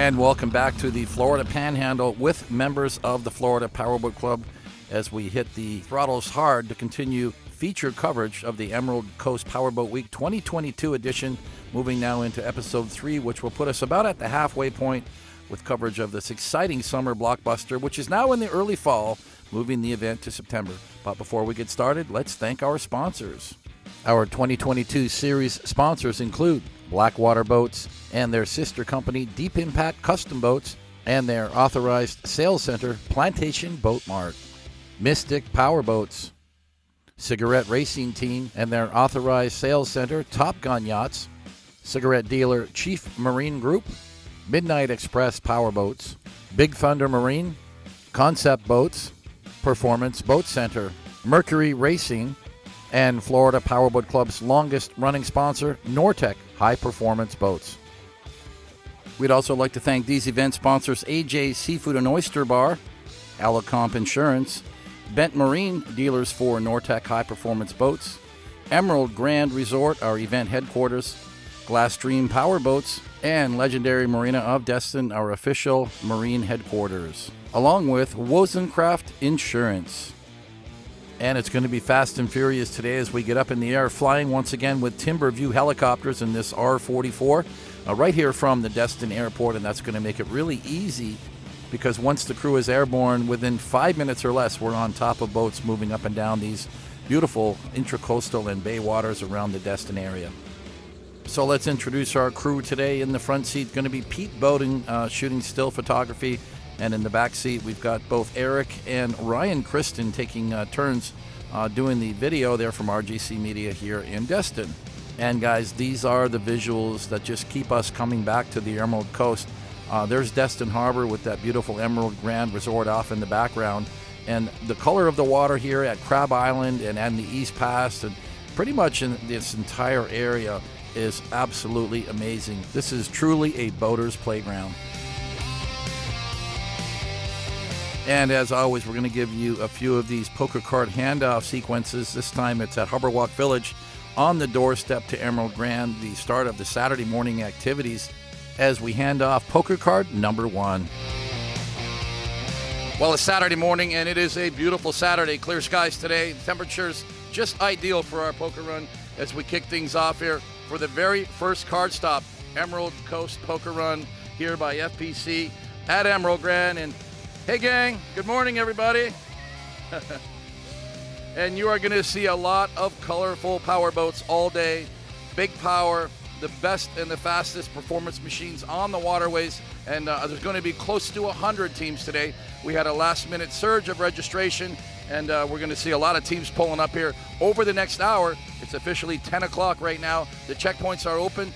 And welcome back to the Florida Panhandle with members of the Florida Powerboat Club as we hit the throttles hard to continue feature coverage of the Emerald Coast Powerboat Week 2022 edition, moving now into episode 3, which will put us about at the halfway point with coverage of this exciting summer blockbuster, which is now in the early fall, moving the event to September. But before we get started, let's thank our sponsors. Our 2022 series sponsors include Blackwater Boats and their sister company, Deep Impact Custom Boats, and their authorized sales center, Plantation Boat Mart. Mystic Powerboats, Cigarette Racing Team and their authorized sales center, Top Gun Yachts, Cigarette Dealer Chief Marine Group, Midnight Express Powerboats, Big Thunder Marine, Concept Boats, Performance Boat Center, Mercury Racing, and Florida Powerboat Club's longest-running sponsor, Nortec High Performance Boats. We'd also like to thank these event sponsors, AJ Seafood and Oyster Bar, Alicomp Insurance, Bent Marine, dealers for Nortec High Performance Boats, Emerald Grand Resort, our event headquarters, GLASSTREAM Powerboats, and Legendary Marina of Destin, our official marine headquarters, along with WOZENCRAFT Insurance. And it's going to be fast and furious today as we get up in the air, flying once again with Timberview helicopters in this R-44 right here from the Destin Airport, and that's going to make it really easy because once the crew is airborne, within 5 minutes or less, we're on top of boats moving up and down these beautiful intracoastal and bay waters around the Destin area. So let's introduce our crew today. In the front seat, going to be Pete Bowden shooting still photography. And in the back seat, we've got both Eric and Ryan Kristen taking turns doing the video there from RGC Media here in Destin. And guys, these are the visuals that just keep us coming back to the Emerald Coast. There's Destin Harbor with that beautiful Emerald Grand Resort off in the background. And the color of the water here at Crab Island and the East Pass and pretty much in this entire area is absolutely amazing. This is truly a boater's playground. And as always, we're going to give you a few of these poker card handoff sequences. This time it's at Harborwalk Village on the doorstep to Emerald Grand, the start of the Saturday morning activities as we hand off poker card number 1. Well, it's Saturday morning and it is a beautiful Saturday. Clear skies today. Temperatures just ideal for our poker run as we kick things off here for the very first card stop, Emerald Coast Poker Run here by FPC at Emerald Grand. And hey gang, good morning everybody. And you are going to see a lot of colorful power boats all day. Big power, the best and the fastest performance machines on the waterways. And there's going to be close to 100 teams today. We had a last minute surge of registration and we're going to see a lot of teams pulling up here over the next hour. It's officially 10 o'clock right now. The checkpoints are open.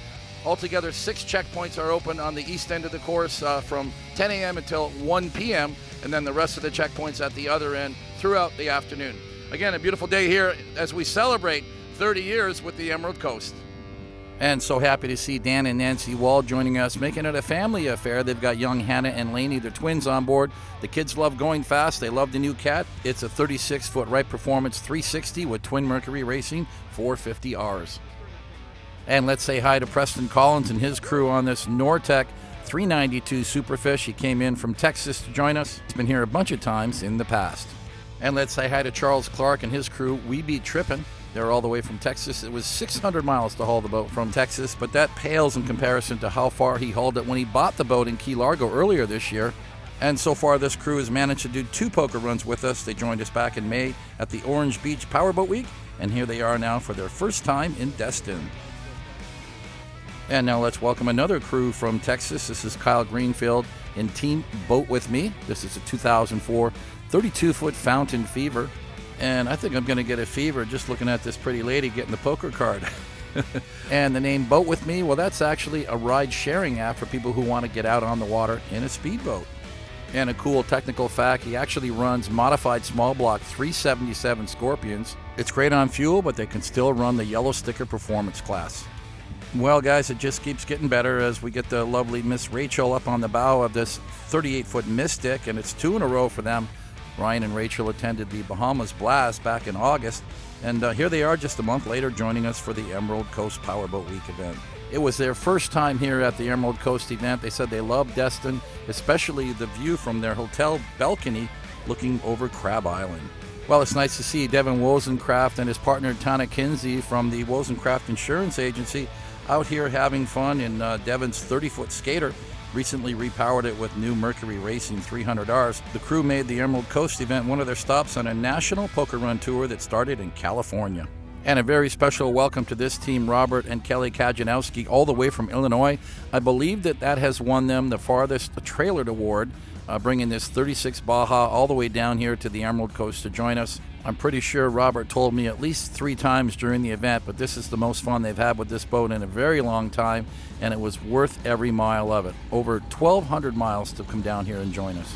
Altogether, 6 checkpoints are open on the east end of the course from 10 a.m. until 1 p.m., and then the rest of the checkpoints at the other end throughout the afternoon. Again, a beautiful day here as we celebrate 30 years with the Emerald Coast. And so happy to see Dan and Nancy Wall joining us, making it a family affair. They've got young Hannah and Lainey, their twins, on board. The kids love going fast. They love the new Cat. It's a 36-foot Wright Performance 360 with Twin Mercury Racing 450Rs. And let's say hi to Preston Collins and his crew on this Nortec 392 Superfish. He came in from Texas to join us. He's been here a bunch of times in the past. And let's say hi to Charles Clark and his crew. We beat TRIPPIN. They're all the way from Texas. It was 600 miles to haul the boat from Texas, but that pales in comparison to how far he hauled it when he bought the boat in Key Largo earlier this year. And so far, this crew has managed to do 2 poker runs with us. They joined us back in May at the Orange Beach Powerboat Week, and here they are now for their first time in Destin. And now let's welcome another crew from Texas. This is Kyle Greenfield in Team Boat With Me. This is a 2004 32-foot Fountain Fever. And I think I'm going to get a fever just looking at this pretty lady getting the poker card. And the name Boat With Me, well, that's actually a ride-sharing app for people who want to get out on the water in a speedboat. And a cool technical fact, he actually runs modified small block 377 Scorpions. It's great on fuel, but they can still run the yellow sticker performance class. Well, guys, it just keeps getting better as we get the lovely Miss Rachel up on the bow of this 38-foot Mystic, and it's 2 in a row for them. Ryan and Rachel attended the Bahamas Blast back in August, and here they are just a month later joining us for the Emerald Coast Powerboat Week event. It was their first time here at the Emerald Coast event. They said they loved Destin, especially the view from their hotel balcony looking over Crab Island. Well, it's nice to see Devin WOZENCRAFT and his partner Tana Kinsey from the WOZENCRAFT Insurance Agency out here having fun in Devin's 30-foot skater. Recently repowered it with new Mercury Racing 300Rs. The crew made the Emerald Coast event one of their stops on a national poker run tour that started in California. And a very special welcome to this team, Robert and Kelly Kajanowski, all the way from Illinois. I believe that has won them the farthest trailered award, bringing this 36 Baja all the way down here to the Emerald Coast to join us. I'm pretty sure Robert told me at least 3 times during the event, but this is the most fun they've had with this boat in a very long time, and it was worth every mile of it. Over 1,200 miles to come down here and join us.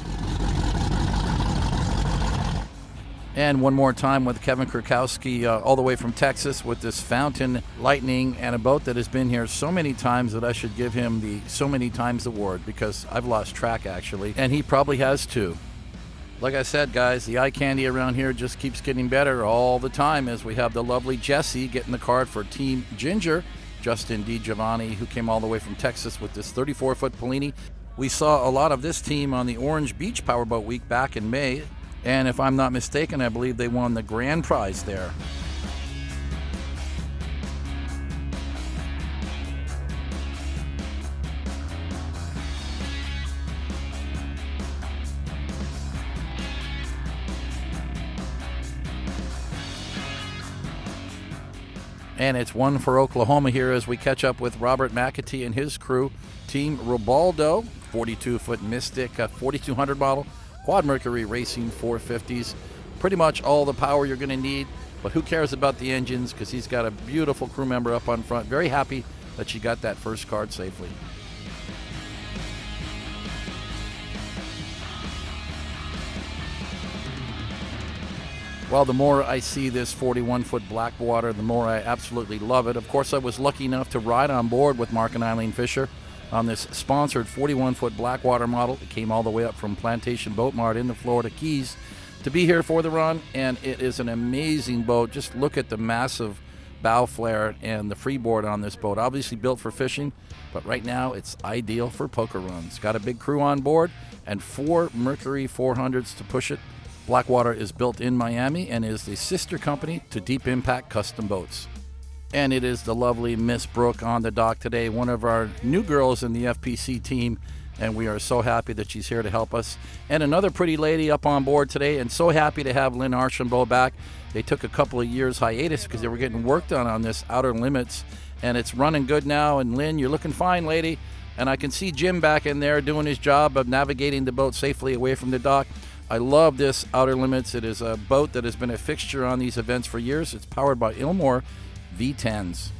And one more time with Kevin Krakowski all the way from Texas with this Fountain Lightning and a boat that has been here so many times that I should give him the so many times award, because I've lost track actually, and he probably has too. Like I said, guys, the eye candy around here just keeps getting better all the time as we have the lovely Jessie getting the card for Team Ginger, Justin DiGiovanni, who came all the way from Texas with this 34-foot PILINI. We saw a lot of this team on the Orange Beach Powerboat Week back in May, and if I'm not mistaken, I believe they won the grand prize there. And it's one for Oklahoma here as we catch up with Robert McAtee and his crew. Team ROBALDO, 42-foot Mystic, 4200 model, Quad Mercury Racing 450s. Pretty much all the power you're going to need, but who cares about the engines, because he's got a beautiful crew member up on front. Very happy that she got that first card safely. Well, the more I see this 41-foot Blackwater, the more I absolutely love it. Of course, I was lucky enough to ride on board with Mark and Eileen Fisher on this sponsored 41-foot Blackwater model. It came all the way up from Plantation Boat Mart in the Florida Keys to be here for the run, and it is an amazing boat. Just look at the massive bow flare and the freeboard on this boat. Obviously built for fishing, but right now it's ideal for poker runs. Got a big crew on board and 4 Mercury 400s to push it. Blackwater is built in Miami and is the sister company to Deep Impact Custom Boats. And it is the lovely Miss Brooke on the dock today, one of our new girls in the FPC team, and we are so happy that she's here to help us. And another pretty lady up on board today, and so happy to have Lynn Archambault back. They took a couple of years hiatus because they were getting work done on this Outer Limits, and it's running good now. And Lynn, you're looking fine, lady. And I can see Jim back in there doing his job of navigating the boat safely away from the dock. I love this Outer Limits. It is a boat that has been a fixture on these events for years. It's powered by Ilmor V10s.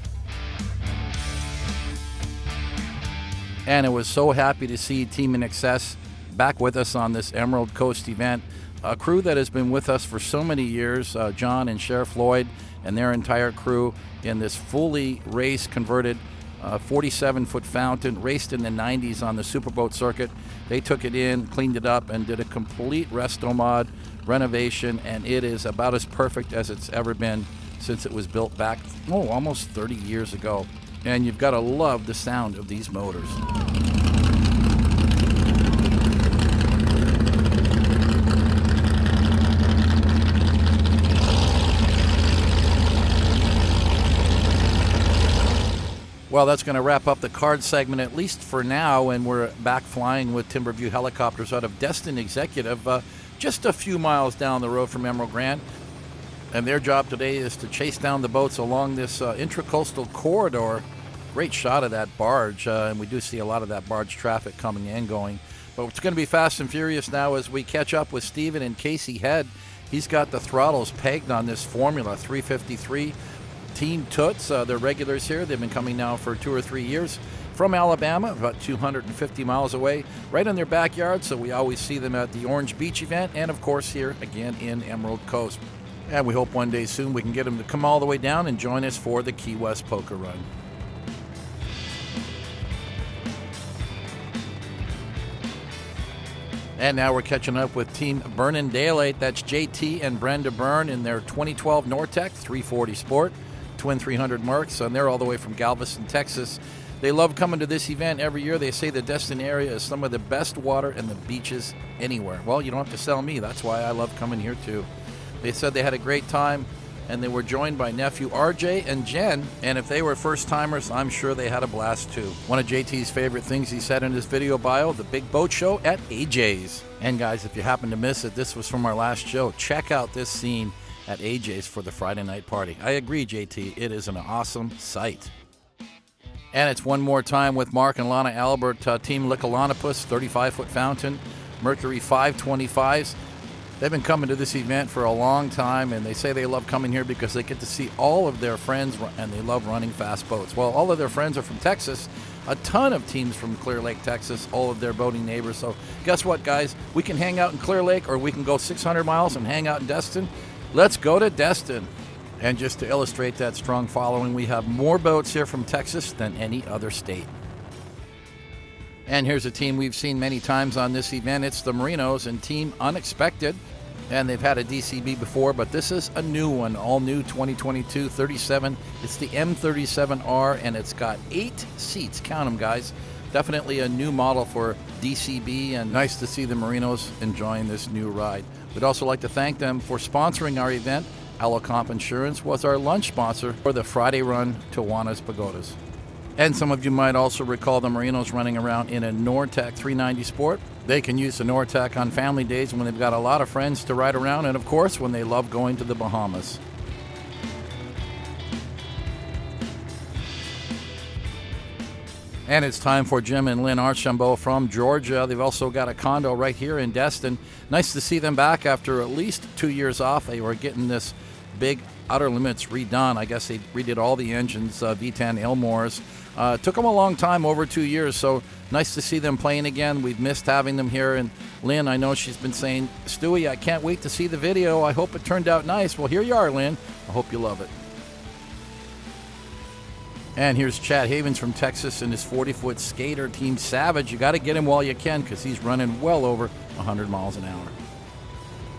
And I was so happy to see Team INXS back with us on this Emerald Coast event. A crew that has been with us for so many years, John and Cher Floyd and their entire crew in this fully race converted 47-foot Fountain, raced in the 90s on the Superboat circuit. They took it in, cleaned it up, and did a complete resto-mod renovation, and it is about as perfect as it's ever been since it was built back, almost 30 years ago. And you've got to love the sound of these motors. Well, that's going to wrap up the card segment, at least for now, and we're back flying with Timberview helicopters out of Destin Executive, just a few miles down the road from Emerald Grand. And their job today is to chase down the boats along this intracoastal corridor. Great shot of that barge, and we do see a lot of that barge traffic coming and going. But it's going to be fast and furious now as we catch up with Stephen and Casey Head. He's got the throttles pegged on this Formula 353. Team TUTZ, they're regulars here. They've been coming now for 2 or 3 years from Alabama, about 250 miles away, right in their backyard. So we always see them at the Orange Beach event and, of course, here again in Emerald Coast. And we hope one day soon we can get them to come all the way down and join us for the Key West Poker Run. And now we're catching up with Team BYRNE'N Daylight. That's JT and Brenda Byrne in their 2012 Nortec 340 Sport. Twin 300 marks, and they're all the way from Galveston, Texas. They love coming to this event every year. They say the Destin area is some of the best water and the beaches anywhere. Well, you don't have to sell me. That's why I love coming here too. They said they had a great time, and they were joined by nephew RJ and Jen, and if they were first-timers, I'm sure they had a blast too. One of JT's favorite things he said in his video bio, the big boat show at AJ's. And guys, if you happen to miss it, this was from our last show. Check out this scene at AJ's for the Friday night party. I agree, JT, it is an awesome sight. And it's one more time with Mark and Lana Albert, Team LICKALONAPUSS, 35-foot fountain, Mercury 525s. They've been coming to this event for a long time, and they say they love coming here because they get to see all of their friends, and they love running fast boats. Well, all of their friends are from Texas, a ton of teams from Clear Lake, Texas, all of their boating neighbors. So guess what, guys? We can hang out in Clear Lake, or we can go 600 miles and hang out in Destin. Let's go to Destin. And just to illustrate that strong following, we have more boats here from Texas than any other state. And here's a team we've seen many times on this event. It's the Marinos and Team Unexpected. And they've had a DCB before, but this is a new one, all new 2022 37. It's the M37R, and it's got 8 seats. Count them, guys. Definitely a new model for DCB, and nice to see the Marinos enjoying this new ride. We'd also like to thank them for sponsoring our event. Allocomp Insurance was our lunch sponsor for the Friday run to Juana's Pagodas. And some of you might also recall the Marinos running around in a Nortec 390 Sport. They can use the Nortec on family days when they've got a lot of friends to ride around, and of course when they love going to the Bahamas. And it's time for Jim and Lynn Archambault from Georgia. They've also got a condo right here in Destin. Nice to see them back after at least 2 years off. They were getting this big Outer Limits redone. I guess they redid all the engines, V10 Elmores. Took them a long time, over 2 years, so nice to see them playing again. We've missed having them here. And Lynn, I know she's been saying, Stewie, I can't wait to see the video. I hope it turned out nice. Well, here you are, Lynn. I hope you love it. And here's Chad Havens from Texas and his 40-foot skater, Team Savage. You got to get him while you can because he's running well over 100 miles an hour.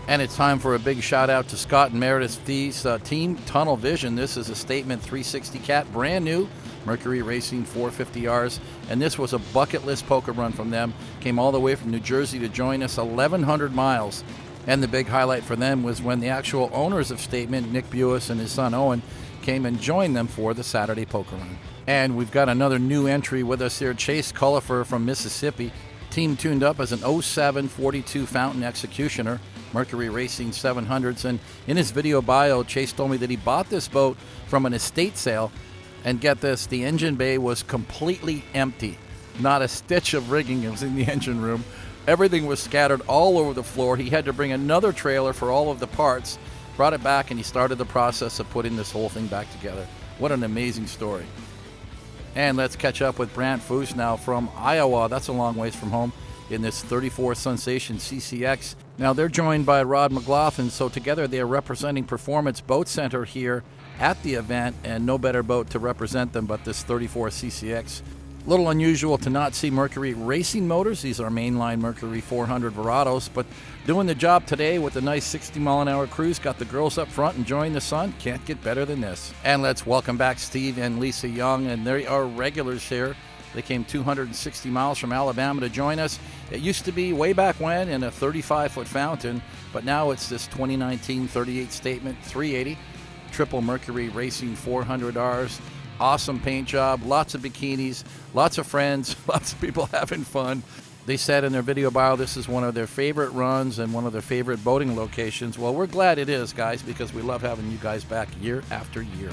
And it's time for a big shout-out to Scott and Meredith Thies, Team Tunnel Vision. This is a Statement 360 Cat, brand new, Mercury Racing 450Rs. And this was a bucket list poker run from them. Came all the way from New Jersey to join us, 1,100 miles. And the big highlight for them was when the actual owners of Statement, Nick Buis and his son Owen, came and joined them for the Saturday poker run. And we've got another new entry with us here, Chase Cullifer from Mississippi. Team tuned up as an 07 42 Fountain Executioner, Mercury Racing 700s. And in his video bio, Chase told me that he bought this boat from an estate sale. And get this, the engine bay was completely empty. Not a stitch of rigging was in the engine room. Everything was scattered all over the floor. He had to bring another trailer for all of the parts. Brought it back, and he started the process of putting this whole thing back together. What an amazing story. And let's catch up with Brant Foose now from Iowa. That's a long ways from home in this 34 Sensation CCX. Now they're joined by Rod McLaughlin, so together they are representing Performance Boat Center here at the event, and no better boat to represent them but this 34 CCX. A little unusual to not see Mercury Racing motors. These are mainline Mercury 400 Verados, but doing the job today with a nice 60-mile-an-hour cruise. Got the girls up front enjoying the sun. Can't get better than this. And let's welcome back Steve and Lisa Young, and they are regulars here. They came 260 miles from Alabama to join us. It used to be way back when in a 35-foot fountain, but now it's this 2019 38 Statement 380 Triple Mercury Racing 400Rs. Awesome paint job, lots of bikinis, lots of friends, lots of people having fun. They said in their video bio this is one of their favorite runs and one of their favorite boating locations. Well, we're glad it is, guys, because we love having you guys back year after year.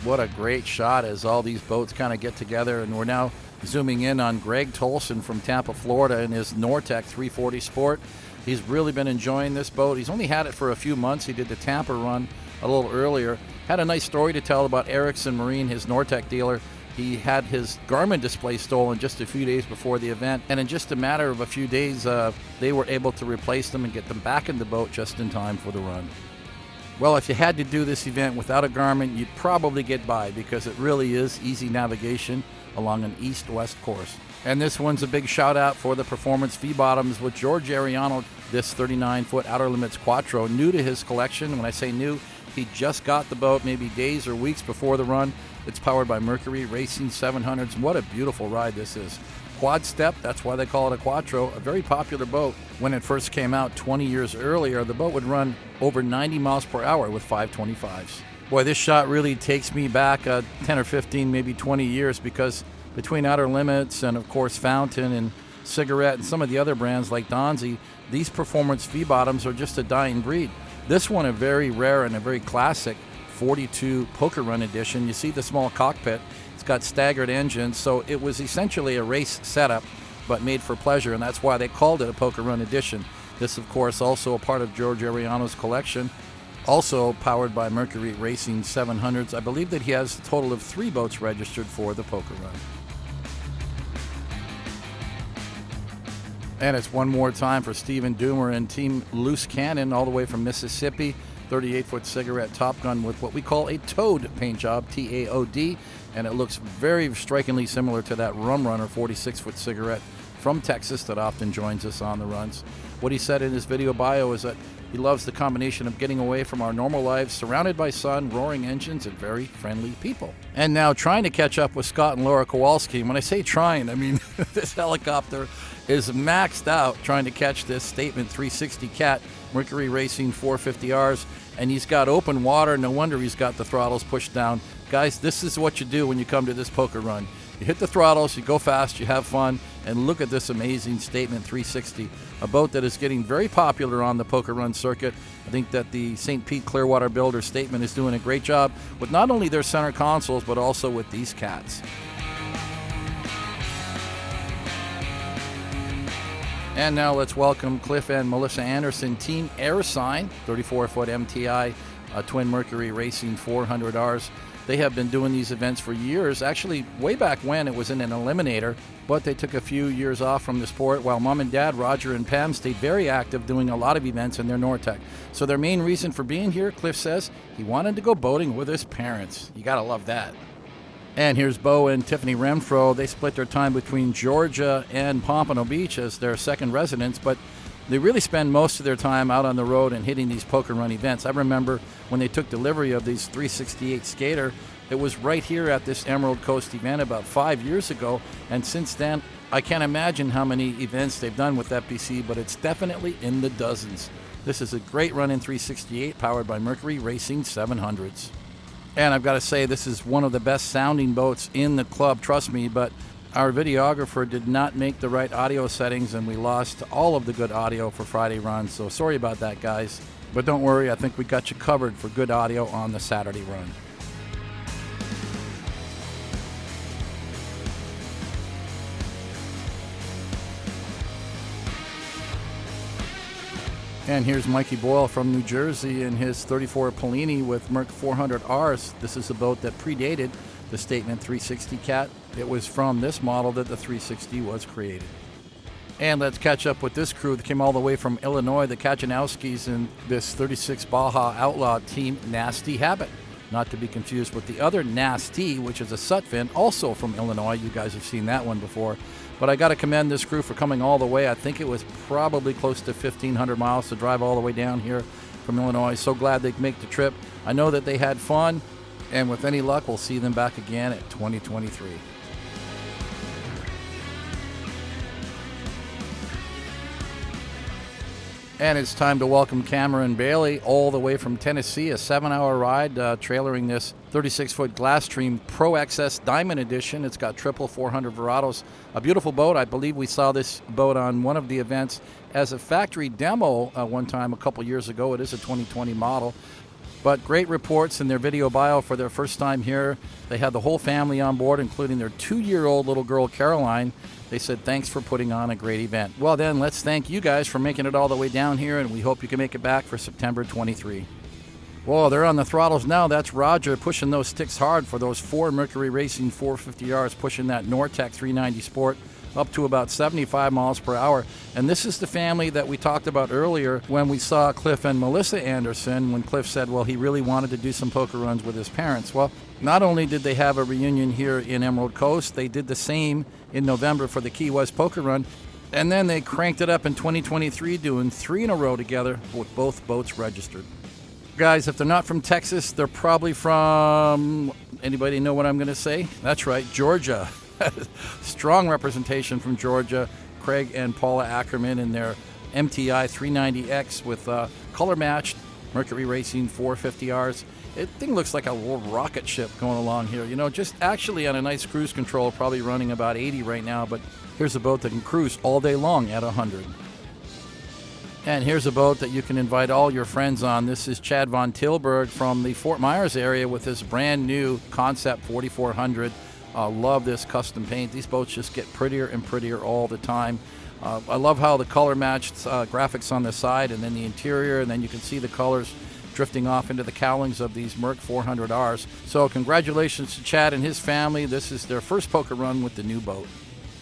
What a great shot as all these boats kind of get together, and we're now zooming in on Greg Tolson from Tampa, Florida in his Nortec 340 Sport. He's really been enjoying this boat. He's only had it for a few months. He did the Tampa run a little earlier. Had a nice story to tell about Erickson Marine, his Nortec dealer. He had his Garmin display stolen just a few days before the event, and in just a matter of a few days, they were able to replace them and get them back in the boat just in time for the run. Well, if you had to do this event without a Garmin, you'd probably get by because it really is easy navigation along an east-west course. And this one's a big shout out for the performance V-bottoms with George Ariano, this 39-foot Outer Limits Quattro, new to his collection. When I say new, he just got the boat maybe days or weeks before the run. It's powered by Mercury Racing 700s. What a beautiful ride this is. Quad step, that's why they call it a Quattro, a very popular boat. When it first came out 20 years earlier, the boat would run over 90 miles per hour with 525s. Boy, this shot really takes me back 10 or 15, maybe 20 years, because between Outer Limits and, of course, Fountain and Cigarette and some of the other brands like Donzi, these performance V-bottoms are just a dying breed. This one, a very rare and a very classic 42 Poker Run edition. You see the small cockpit. It's got staggered engines, so it was essentially a race setup, but made for pleasure, and that's why they called it a Poker Run edition. This, of course, also a part of George Ariano's collection, also powered by Mercury Racing 700s. I believe that he has a total of 3 boats registered for the Poker Run. And it's one more time for Stephen Doomer and Team Loose Cannon, all the way from Mississippi. 38-foot Cigarette Top Gun with what we call a Toad paint job, T-A-O-D, and it looks very strikingly similar to that Rum Runner 46-foot Cigarette from Texas that often joins us on the runs. What he said in his video bio is that he loves the combination of getting away from our normal lives, surrounded by sun, roaring engines, and very friendly people. And now trying to catch up with Scott and Laura Kowalski. And when I say trying, I mean this helicopter is maxed out trying to catch this Statement 360 Cat Mercury Racing 450Rs, and he's got open water. No wonder he's got the throttles pushed down. Guys, this is what you do when you come to this poker run. You hit the throttles, you go fast, you have fun, and look at this amazing Statement 360, a boat that is getting very popular on the poker run circuit. I think that the St. Pete Clearwater builder Statement is doing a great job with not only their center consoles, but also with these cats. And now let's welcome Cliff and Melissa Anderson, Team Airsign, 34-foot MTI, Twin Mercury Racing 400Rs. They have been doing these events for years. Actually, way back when it was in an eliminator, but they took a few years off from the sport while Mom and Dad, Roger and Pam, stayed very active doing a lot of events in their Nortec. So their main reason for being here, Cliff says, he wanted to go boating with his parents. You gotta love that. And here's Bo and Tiffany Renfro. They split their time between Georgia and Pompano Beach as their second residence, but they really spend most of their time out on the road and hitting these poker run events. I remember when they took delivery of these 368 Skater, it was right here at this Emerald Coast event about 5 years ago, and since then, I can't imagine how many events they've done with FPC, but it's definitely in the dozens. This is a great run in 368 powered by Mercury Racing 700s. And I've got to say, this is one of the best sounding boats in the club, trust me, but our videographer did not make the right audio settings and we lost all of the good audio for Friday runs, so sorry about that, guys. But don't worry, I think we got you covered for good audio on the Saturday run. And here's Mikey Boyle from New Jersey in his 34 PILINI with Merc 400Rs. This is a boat that predated the Statement 360 Cat. It was from this model that the 360 was created. And let's catch up with this crew that came all the way from Illinois, the Kajanowskis, in this 36 Baja Outlaw Team Nasty Habit. Not to be confused with the other Nasty, which is a Sutphin, also from Illinois. You guys have seen that one before. But I got to commend this crew for coming all the way. I think it was probably close to 1,500 miles to drive all the way down here from Illinois. So glad they could make the trip. I know that they had fun, and with any luck, we'll see them back again at 2023. And it's time to welcome Cameron Bailey all the way from Tennessee, a 7-hour ride trailering this 36-foot GLASSTREAM Pro XS Diamond Edition. It's got triple 400 Verados. A beautiful boat. I believe we saw this boat on one of the events as a factory demo one time a couple years ago. It is a 2020 model. But great reports in their video bio for their first time here. They had the whole family on board, including their 2-year-old little girl, Caroline. They said, thanks for putting on a great event. Well then, let's thank you guys for making it all the way down here, and we hope you can make it back for September 23. Whoa, they're on the throttles now. That's Roger pushing those sticks hard for those 4 Mercury Racing 450Rs, pushing that Nortec 390 Sport. up to about 75 miles per hour. And this is the family that we talked about earlier when we saw Cliff and Melissa Anderson, when Cliff said, well, he really wanted to do some poker runs with his parents. Well, not only did they have a reunion here in Emerald Coast, they did the same in November for the Key West Poker Run. And then they cranked it up in 2023, doing 3 in a row together with both boats registered. Guys, if they're not from Texas, they're probably from, anybody know what I'm going to say? That's right, Georgia. Strong representation from Georgia. Craig and Paula Ackerman in their MTI 390X with color matched Mercury Racing 450Rs. It thing looks like a little rocket ship going along here. You know, just actually on a nice cruise control, probably running about 80 right now, but here's a boat that can cruise all day long at 100. And here's a boat that you can invite all your friends on. This is Chad Von Tilburg from the Fort Myers area with this brand new Concept 4400. Love this custom paint. These boats just get prettier and prettier all the time. I love how the color matched graphics on the side and then the interior, and then you can see the colors drifting off into the cowlings of these Merc 400Rs. So congratulations to Chad and his family. This is their first poker run with the new boat.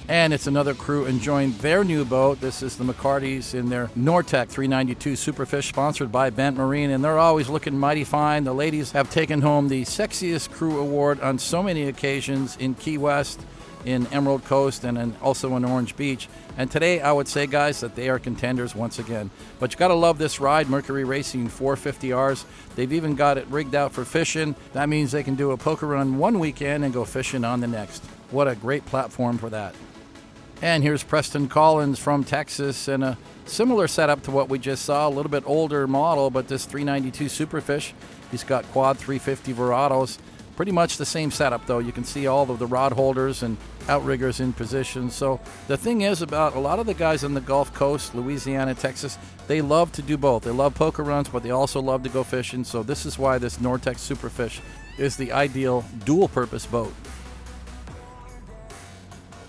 And it's another crew enjoying their new boat. This is the McCartys in their Nortec 392 Superfish, sponsored by Bent Marine, and they're always looking mighty fine. The ladies have taken home the sexiest crew award on so many occasions in Key West, in Emerald Coast, and also in Orange Beach. And today, I would say, guys, that they are contenders once again. But you got to love this ride, Mercury Racing 450Rs. They've even got it rigged out for fishing. That means they can do a poker run one weekend and go fishing on the next. What a great platform for that. And here's Preston Collins from Texas in a similar setup to what we just saw, a little bit older model, but this 392 Superfish. He's got quad 350 Verados. Pretty much the same setup, though. You can see all of the rod holders and outriggers in position. So the thing is about a lot of the guys on the Gulf Coast, Louisiana, Texas, they love to do both. They love poker runs, but they also love to go fishing. So this is why this Nortec Superfish is the ideal dual-purpose boat.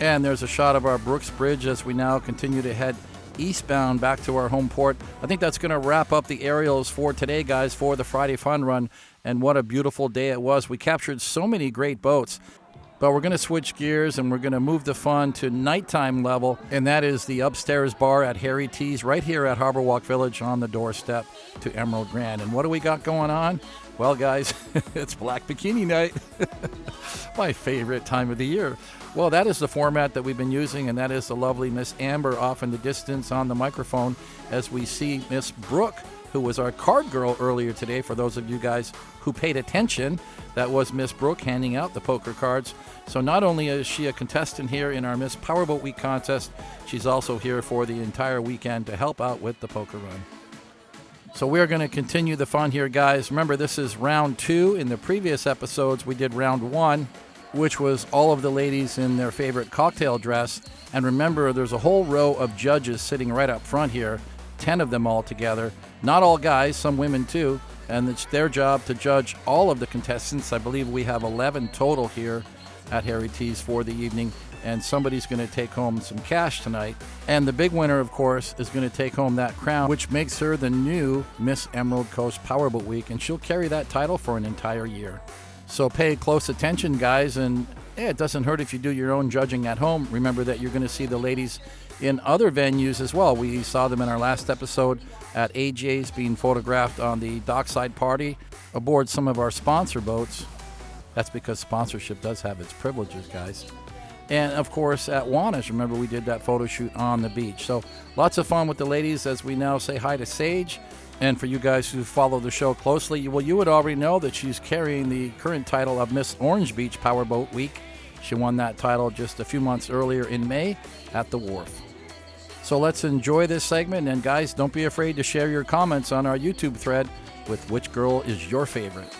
And there's a shot of our Brooks Bridge as we now continue to head eastbound back to our home port. I think that's going to wrap up the aerials for today, guys, for the Friday Fun Run. And what a beautiful day it was. We captured so many great boats. But we're going to switch gears and we're going to move the fun to nighttime level. And that is the upstairs bar at Harry T's right here at Harbor Walk Village on the doorstep to Emerald Grand. And what do we got going on? Well, guys, it's Black Bikini Night. My favorite time of the year. Well, that is the format that we've been using, and that is the lovely Miss Amber off in the distance on the microphone as we see Miss Brooke, who was our card girl earlier today. For those of you guys who paid attention, that was Miss Brooke handing out the poker cards. So not only is she a contestant here in our Miss Powerboat Week contest, she's also here for the entire weekend to help out with the poker run. So we're going to continue the fun here, guys. Remember, this is round 2. In the previous episodes, we did round 1, which was all of the ladies in their favorite cocktail dress. And remember, there's a whole row of judges sitting right up front here, 10 of them all together. Not all guys, some women too. And it's their job to judge all of the contestants. I believe we have 11 total here at Harry T's for the evening. And somebody's going to take home some cash tonight. And the big winner, of course, is going to take home that crown, which makes her the new Miss Emerald Coast Powerboat Week. And she'll carry that title for an entire year. So pay close attention, guys, and it doesn't hurt if you do your own judging at home. Remember that you're going to see the ladies in other venues as well. We saw them in our last episode at AJ's being photographed on the dockside party aboard some of our sponsor boats. That's because sponsorship does have its privileges, guys. And, of course, at Juana's, remember we did that photo shoot on the beach. So lots of fun with the ladies as we now say hi to Sage. And for you guys who follow the show closely, well, you would already know that she's carrying the current title of Miss Orange Beach Powerboat Week. She won that title just a few months earlier in May at the wharf. So let's enjoy this segment. And guys, don't be afraid to share your comments on our YouTube thread with which girl is your favorite.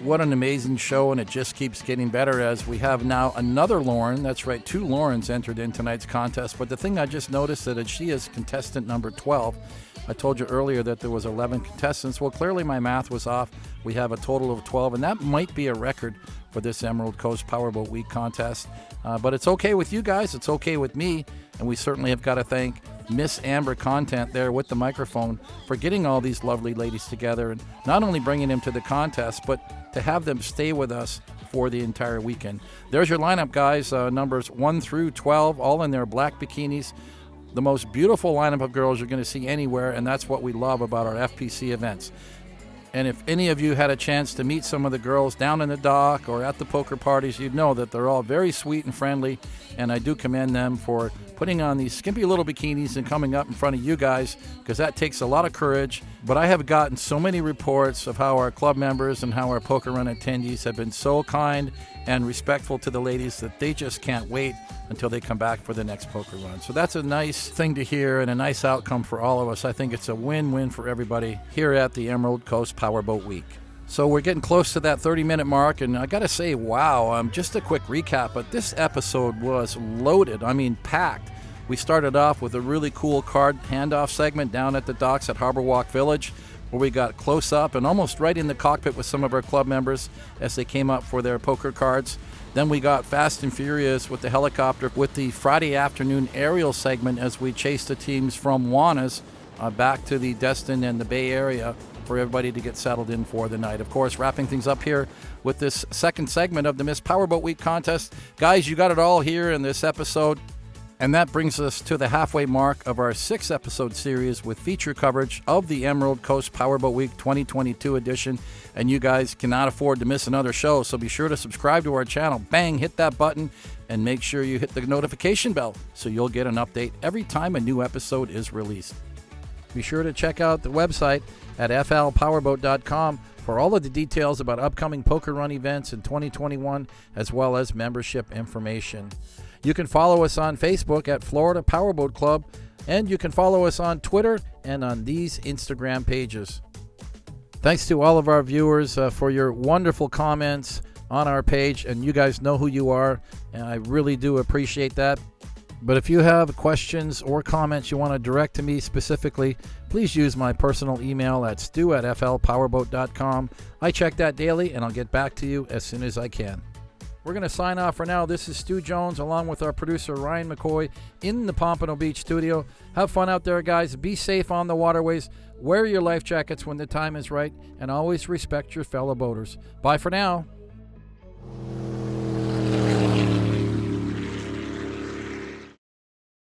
What an amazing show, and it just keeps getting better as we have now another Lauren. That's right, 2 Laurens entered in tonight's contest. But the thing I just noticed that she is contestant number 12. I told you earlier that there was 11 contestants. Well, clearly my math was off. We have a total of 12, and that might be a record for this Emerald Coast Powerboat Week contest. But it's okay with you guys. It's okay with me. And we certainly have got to thank Miss Amber Content there with the microphone for getting all these lovely ladies together and not only bringing them to the contest, but to have them stay with us for the entire weekend. There's your lineup, guys. Numbers 1 through 12, all in their black bikinis. The most beautiful lineup of girls you're going to see anywhere, and that's what we love about our FPC events. And if any of you had a chance to meet some of the girls down in the dock or at the poker parties, you'd know that they're all very sweet and friendly, and I do commend them for putting on these skimpy little bikinis and coming up in front of you guys, because that takes a lot of courage. But I have gotten so many reports of how our club members and how our poker run attendees have been so kind and respectful to the ladies that they just can't wait until they come back for the next poker run. So that's a nice thing to hear and a nice outcome for all of us. I think it's a win-win for everybody here at the Emerald Coast Powerboat Week. So we're getting close to that 30-minute mark, and I got to say, wow, just a quick recap, but this episode was loaded. I mean, packed. We started off with a really cool card handoff segment down at the docks at Harbor Walk Village, where we got close up and almost right in the cockpit with some of our club members as they came up for their poker cards. Then we got fast and furious with the helicopter with the Friday afternoon aerial segment as we chased the teams from Juana's back to the Destin and the Bay Area for everybody to get settled in for the night. Of course, wrapping things up here with this second segment of the Miss Powerboat Week contest. Guys, you got it all here in this episode. And that brings us to the halfway mark of our 6-episode series with feature coverage of the Emerald Coast Powerboat Week 2022 edition. And you guys cannot afford to miss another show, so be sure to subscribe to our channel. Bang, hit that button, and make sure you hit the notification bell so you'll get an update every time a new episode is released. Be sure to check out the website at flpowerboat.com for all of the details about upcoming poker run events in 2021, as well as membership information. You can follow us on Facebook at Florida Powerboat Club, and you can follow us on Twitter and on these Instagram pages. Thanks to all of our viewers for your wonderful comments on our page, and you guys know who you are, and I really do appreciate that. But if you have questions or comments you want to direct to me specifically, please use my personal email at stu@flpowerboat.com. I check that daily, and I'll get back to you as soon as I can. We're going to sign off for now. This is Stu Jones along with our producer Ryan McCoy in the Pompano Beach studio. Have fun out there, guys. Be safe on the waterways. Wear your life jackets when the time is right, and always respect your fellow boaters. Bye for now.